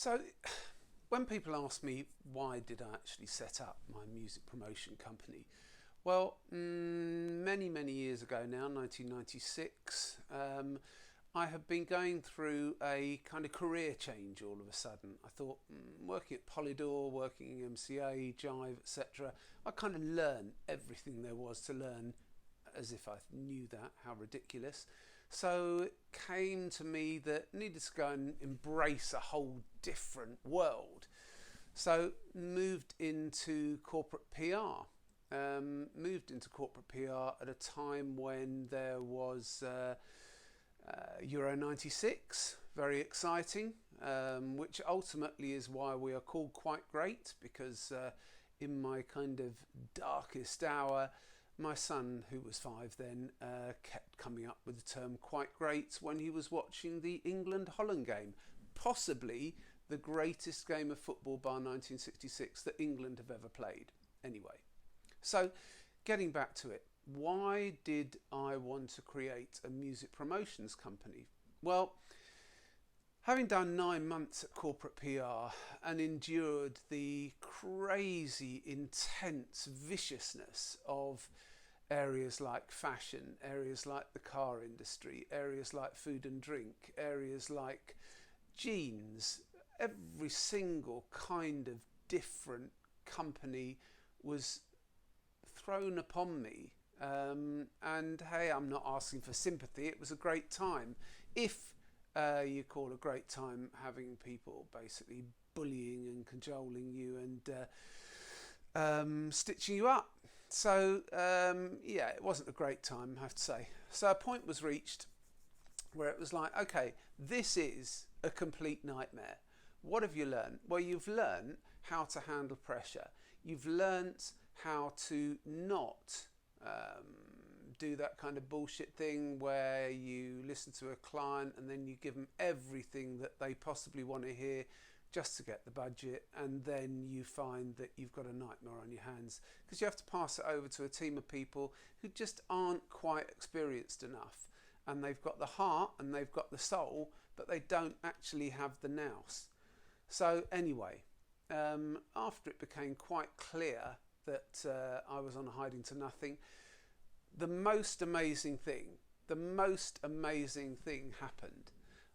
So, when people ask me why did I actually set up my music promotion company, well, many years ago now, 1996, I have been going through a kind of career change all of a sudden. I thought, working at Polydor, working in MCA, Jive, etc., I kind of learned everything there was to learn, as if I knew that, how ridiculous. So it came to me that I needed to go and embrace a whole different world. So moved into corporate PR. Moved into corporate PR at a time when there was Euro 96, very exciting, which ultimately is why we are called Quite Great, because in my kind of darkest hour, my son, who was 5 then, kept coming up with the term Quite Great when he was watching the England-Holland game, possibly the greatest game of football bar 1966 that England have ever played. Anyway, so getting back to it, why did I want to create a music promotions company? Well, having done 9 months at corporate PR and endured the crazy, intense viciousness of areas like fashion, areas like the car industry, areas like food and drink, areas like jeans, every single kind of different company was thrown upon me. And hey, I'm not asking for sympathy. It was a great time. If you call a great time having people basically bullying and cajoling you and stitching you up. So yeah, it wasn't a great time, I have to say. So a point was reached where it was like, okay, this is a complete nightmare. What have you learned? Well, you've learned how to handle pressure. You've learnt how to not do that kind of bullshit thing where you listen to a client and then you give them everything that they possibly want to hear just to get the budget, and then you find that you've got a nightmare on your hands because you have to pass it over to a team of people who just aren't quite experienced enough, and they've got the heart and they've got the soul, but they don't actually have the nous. So anyway, after it became quite clear that I was on hiding to nothing, the most amazing thing happened.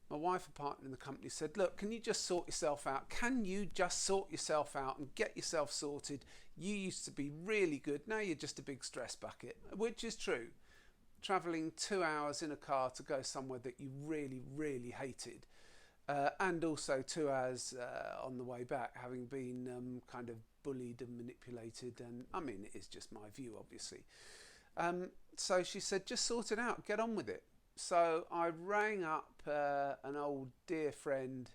My wife and partner in the company said, look, can you just sort yourself out? Can you just sort yourself out and get yourself sorted? You used to be really good. Now you're just a big stress bucket, which is true. Travelling 2 hours in a car to go somewhere that you really hated. And also 2 hours on the way back, having been kind of bullied and manipulated. And I mean, it is just my view, obviously. So she said, just sort it out, get on with it. So I rang up an old dear friend,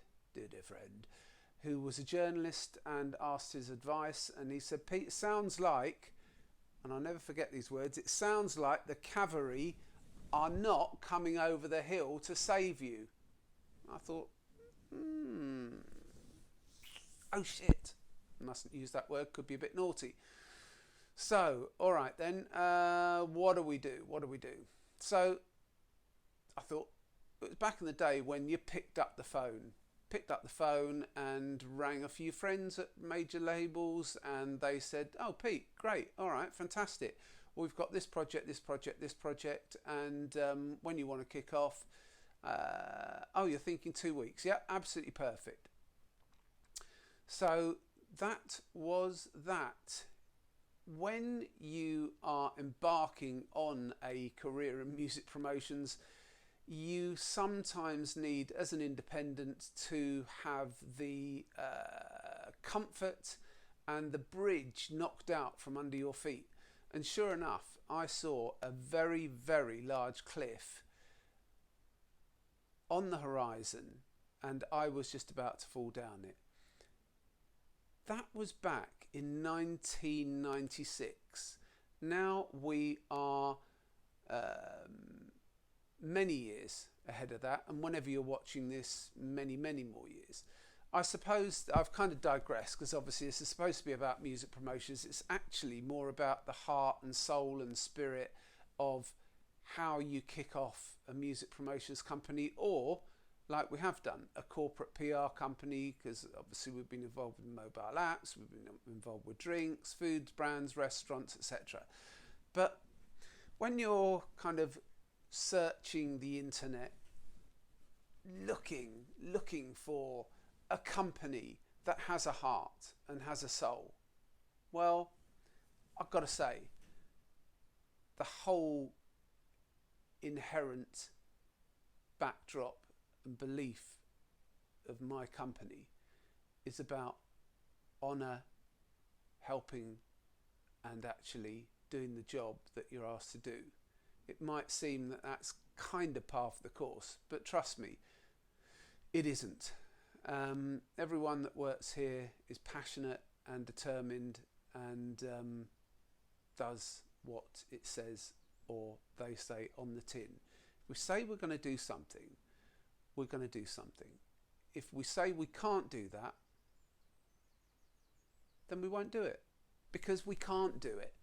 who was a journalist, and asked his advice. And he said, Pete, it sounds like, and I'll never forget these words, it sounds like the cavalry are not coming over the hill to save you. I thought, oh shit, mustn't use that word, could be a bit naughty. So, all right then, what do we do? So I thought, it was back in the day when you picked up the phone and rang a few friends at major labels, and they said, oh Pete, great, all right, fantastic, well, we've got this project, and when you want to kick off, oh, you're thinking 2 weeks, yeah, absolutely perfect. So that was that. When you are embarking on a career in music promotions, you sometimes need, as an independent, to have the comfort and the bridge knocked out from under your feet. And sure enough, I saw a very large cliff on the horizon, and I was just about to fall down it. That was back in 1996. Now we are many years ahead of that, and whenever you're watching this, many more years. I suppose I've kind of digressed, because obviously this is supposed to be about music promotions. It's actually more about the heart and soul and spirit of how you kick off a music promotions company, or like we have done, a corporate PR company, because obviously we've been involved in mobile apps, we've been involved with drinks, foods, brands, restaurants, etc. But when you're kind of searching the internet, looking for a company that has a heart and has a soul, well, I've got to say, the whole inherent backdrop and belief of my company is about honour, helping, and actually doing the job that you're asked to do. It might seem that that's kind of par for the course, but trust me, it isn't. Everyone that works here is passionate and determined and does what it says or they say on the tin. If we say we're going to do something, we're going to do something. If we say we can't do that, then we won't do it, because we can't do it.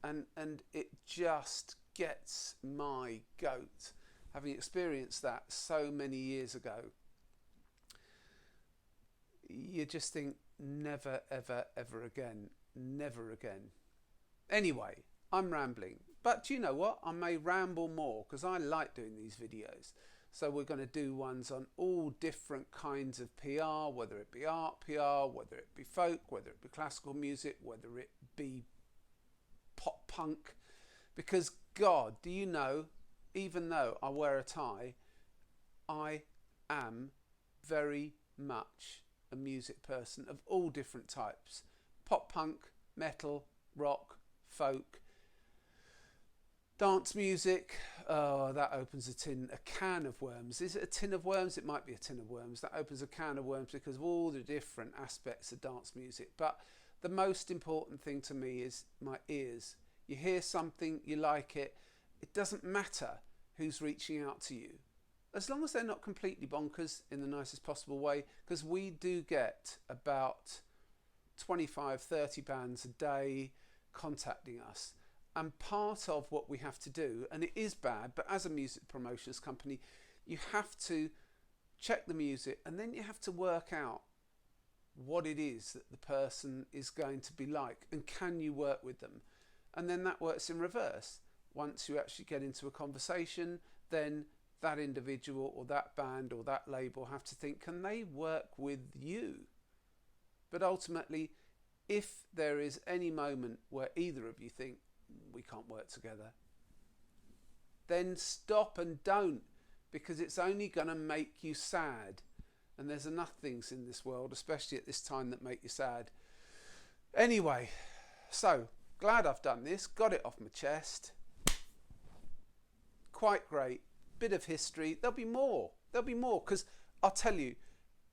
And it just gets my goat, having experienced that so many years ago. You just think, never, ever, ever again. Never again. Anyway, I'm rambling. But do you know what? I may ramble more because I like doing these videos. So we're going to do ones on all different kinds of PR, whether it be art PR, whether it be folk, whether it be classical music, whether it be pop punk. Because God, do you know, even though I wear a tie, I am very much a music person of all different types. Pop punk, metal, rock, folk, dance music. Oh, that opens a can of worms. Is it a tin of worms? It might be a tin of worms. That opens a can of worms because of all the different aspects of dance music. But the most important thing to me is my ears. You hear something, you like it. It doesn't matter who's reaching out to you, as long as they're not completely bonkers in the nicest possible way, because we do get about 25, 30 bands a day contacting us. And part of what we have to do, and it is bad, but as a music promotions company, you have to check the music and then you have to work out what it is that the person is going to be like, and can you work with them? And then that works in reverse. Once you actually get into a conversation, then that individual or that band or that label have to think, can they work with you? But ultimately, if there is any moment where either of you think we can't work together, then stop and don't, because it's only going to make you sad. And there's enough things in this world, especially at this time, that make you sad. Anyway, so glad I've done this, got it off my chest. Quite great. Bit of history. There'll be more, because I'll tell you,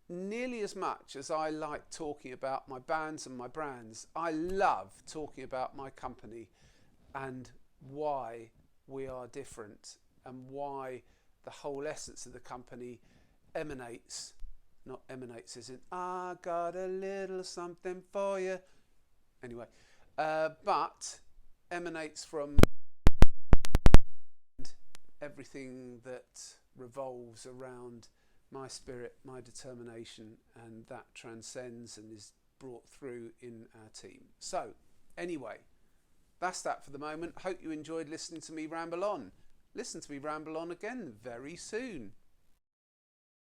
nearly as much as I like talking about my bands and my brands, I love talking about my company and why we are different and why the whole essence of the company emanates, not emanates as in, I got a little something for you. Anyway, but emanates from everything that revolves around my spirit, my determination, and that transcends and is brought through in our team. So anyway, that's that for the moment. Hope you enjoyed listening to me ramble on. Listen to me ramble on again very soon.